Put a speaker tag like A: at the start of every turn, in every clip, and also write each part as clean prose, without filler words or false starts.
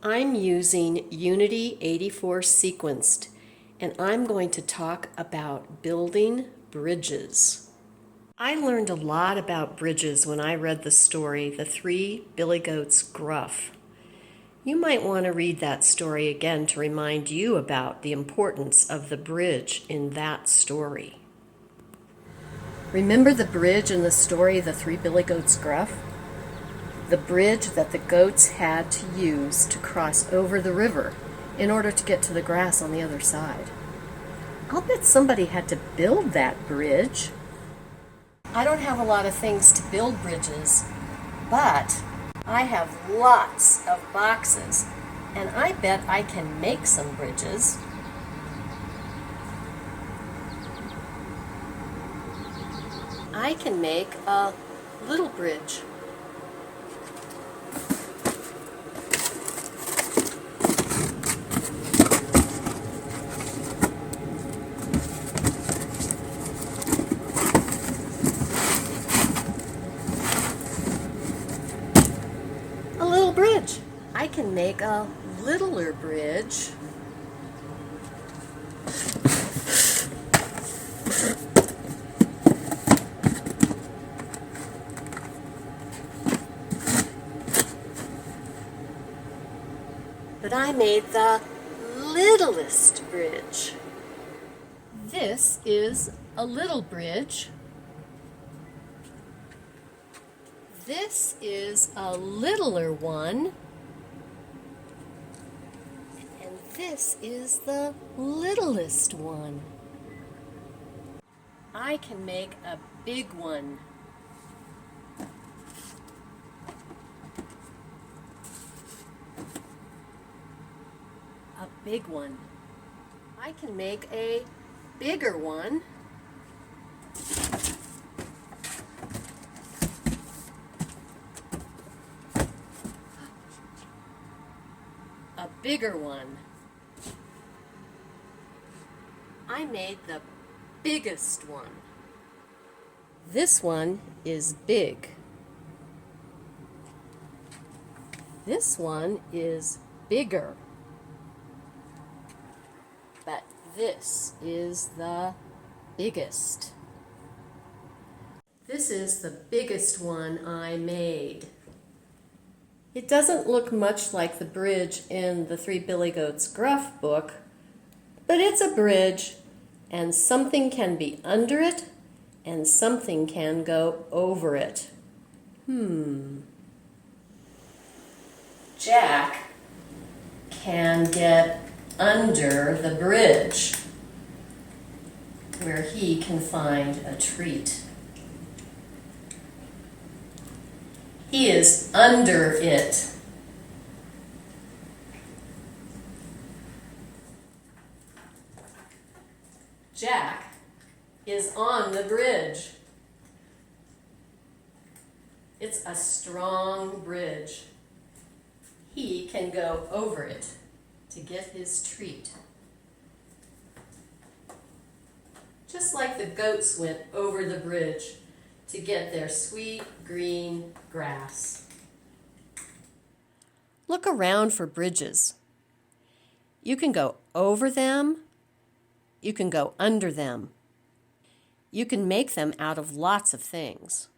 A: I'm using Unity 84 sequenced, and I'm going to talk about building bridges. I learned a lot about bridges when I read the story, The Three Billy Goats Gruff. You might want to read that story again to remind you about the importance of the bridge in that story. Remember the bridge in the story, The Three Billy Goats Gruff? The bridge that the goats had to use to cross over the river in order to get to the grass on the other side. I'll bet somebody had to build that bridge. I don't have a lot of things to build bridges, but I have lots of boxes, and I bet I can make some bridges. I can make a little bridge. A little bridge. I can make a littler bridge. But I made the littlest bridge. This is a little bridge. This is a littler one. And this is the littlest one. I can make a big one. A big one. I can make a bigger one. A bigger one. I made the biggest one. This one is big. This one is bigger. But this is the biggest. This is the biggest one I made. It doesn't look much like the bridge in the Three Billy Goats Gruff book, but it's a bridge, and something can be under it, and something can go over it. Jack can get under the bridge where he can find a treat. He is under it. Jack is on the bridge. It's a strong bridge. He can go over it to get his treat. Just like the goats went over the bridge to get their sweet green grass. Look around for bridges. You can go over them. You can go under them. You can make them out of lots of things.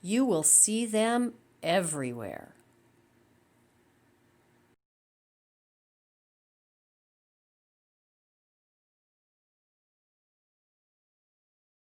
A: You will see them everywhere.